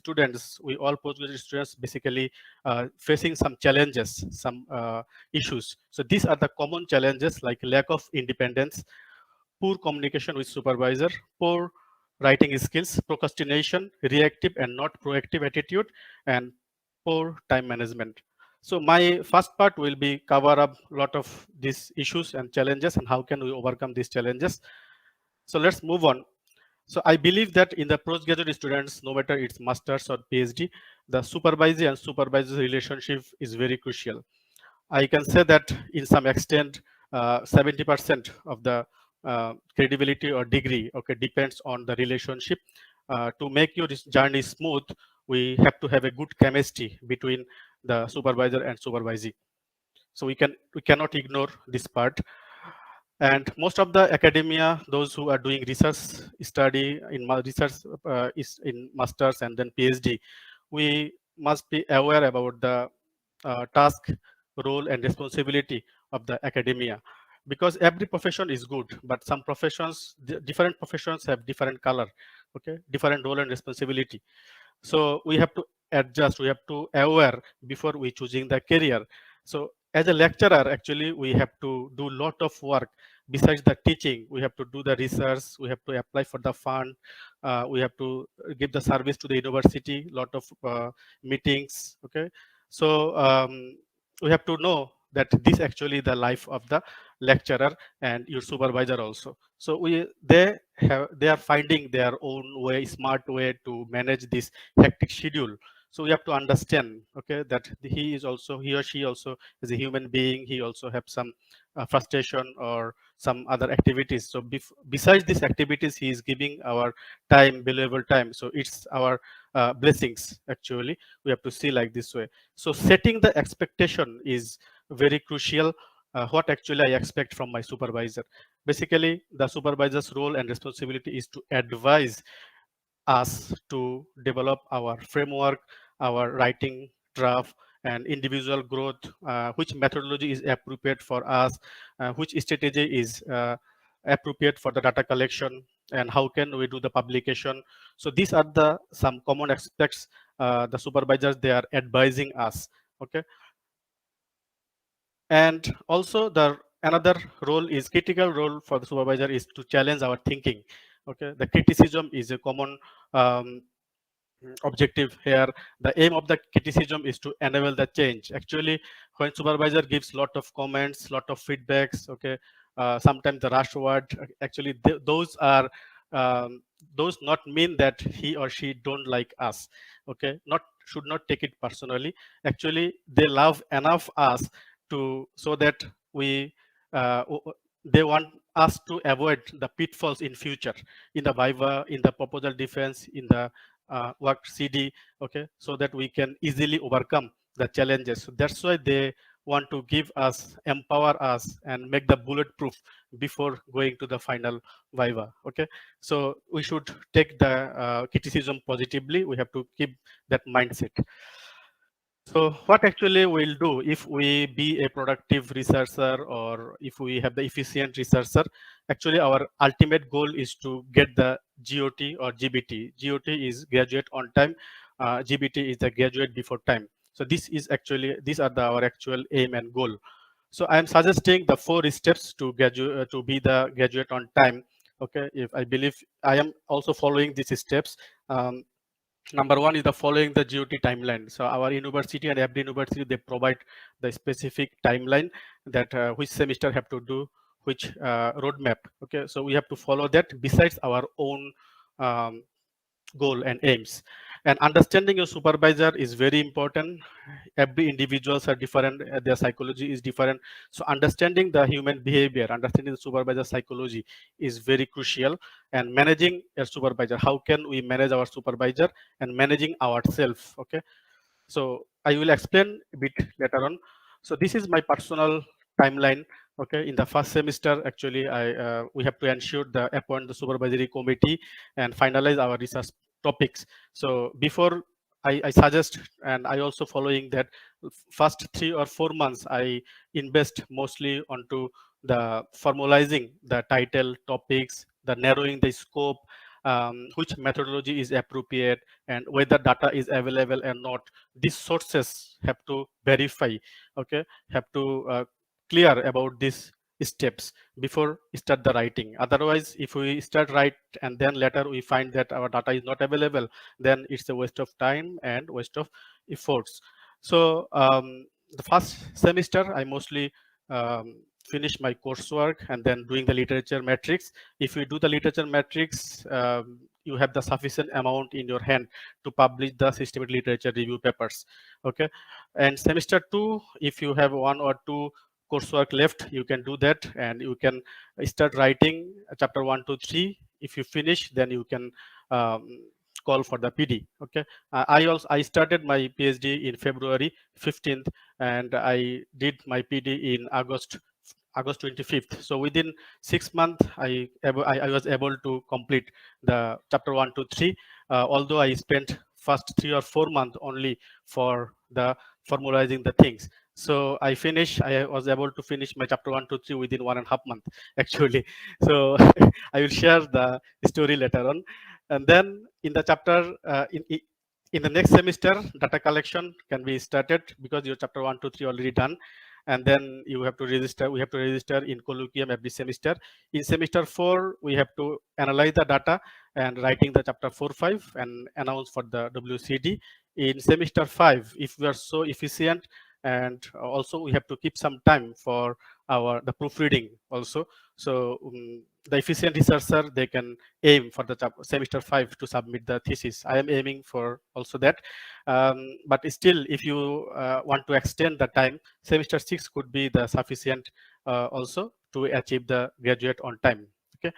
students, we all postgraduate students basically facing some challenges, some issues. So these are the common challenges like lack of independence, poor communication with supervisor, poor writing skills, procrastination, reactive and not proactive attitude, and poor time management. So my first part will be cover up a lot of these issues and challenges and how can we overcome these challenges. So let's move on. So I believe that in the postgraduate students, no matter it's master's or PhD, the supervisee and supervisor relationship is very crucial. I can say that in some extent, 70% of the credibility or degree, okay, depends on the relationship. To make your journey smooth, we have to have a good chemistry between the supervisor and supervisee. So we cannot ignore this part. And most of the academia, those who are doing research study in research is in masters and then PhD, we must be aware about the task, role, and responsibility of the academia, because every profession is good, but some professions, different professions have different color, okay, different role and responsibility. So we have to adjust, we have to aware before we choosing the career. So as a lecturer, actually we have to do lot of work besides the teaching. We have to do the research, we have to apply for the fund, we have to give the service to the university, lot of meetings, okay. So we have to know that this actually the life of the lecturer and your supervisor also. So they are finding their own way, smart way to manage this hectic schedule. So we have to understand, okay, that he or she also is a human being. He also have some frustration or some other activities. So besides these activities, he is giving our time, valuable time. So it's our blessings actually. We have to see like this way. So setting the expectation is very crucial. What actually I expect from my supervisor. Basically, the supervisor's role and responsibility is to advise us to develop our framework, our writing draft, and individual growth, which methodology is appropriate for us, which strategy is appropriate for the data collection, and how can we do the publication. So these are the some common aspects the supervisors they are advising us. Okay, and also the another role is critical role for the supervisor is to challenge our thinking. Okay, the criticism is a common um, objective here. The aim of the criticism is to enable the change. Actually, when supervisor gives lot of comments, lot of feedbacks, okay, sometimes the rush word, actually those are um, those not mean that he or she don't like us. Okay, not should not take it personally. Actually, they love enough us to so that we they want us to avoid the pitfalls in future, in the viva, in the proposal defense, in the work CD, okay, so that we can easily overcome the challenges. So that's why they want to give us, empower us, and make the bulletproof before going to the final viva. Okay, so we should take the criticism positively. We have to keep that mindset. So what actually we'll do if we be a productive researcher or if we have the efficient researcher, actually our ultimate goal is to get the GOT or GBT. GOT is graduate on time, GBT is the graduate before time. So this is actually, these are our actual aim and goal. So I'm suggesting the 4 steps to graduate, to be the graduate on time. Okay, if I believe I am also following these steps. Number one is the following the GOT timeline. So our university and every university, they provide the specific timeline that which semester have to do which roadmap. Okay, so we have to follow that besides our own um, goal and aims. And understanding your supervisor is very important. Every individuals are different, their psychology is different. So understanding the human behavior, understanding the supervisor psychology is very crucial. And managing a supervisor, how can we manage our supervisor and managing ourselves. Okay, so I will explain a bit later on. So this is my personal timeline. Okay, in the first semester, actually, we have to ensure the appoint the supervisory committee and finalize our research topics. So before I suggest, and I also following that first 3 or 4 months, I invest mostly onto the formalizing the title topics, the narrowing the scope, which methodology is appropriate, and whether data is available or not. These sources have to verify, okay, have to clear about these steps before start the writing. Otherwise, if we start write and then later we find that our data is not available, then it's a waste of time and waste of efforts. So the first semester I mostly finish my coursework and then doing the literature matrix. If you do the literature matrix, you have the sufficient amount in your hand to publish the systematic literature review papers, okay. And semester 2, if you have one or two coursework left, you can do that and you can start writing chapter 1 to 3. If you finish, then you can um, call for the PD, okay. I started my PhD in February 15th and I did my PD in August 25th. So within 6 months, I was able to complete the chapter 1 to 3, although I spent first 3 or 4 months only for the formalizing the things. So I was able to finish my chapter 1 to 3 within 1.5 months, actually. So I will share the story later on. And then in the chapter, in the next semester, data collection can be started because your chapter 1 to 3 already done, and then you have to register. We have to register in colloquium every semester. In semester 4, we have to analyze the data and writing the chapter 4-5 and announce for the WCD. In semester 5, if we are so efficient, and also we have to keep some time for the proofreading also. So the efficient researcher, they can aim for the semester 5 to submit the thesis. I am aiming for also that. But still, if you want to extend the time, semester 6 could be the sufficient also to achieve the graduate on time, okay.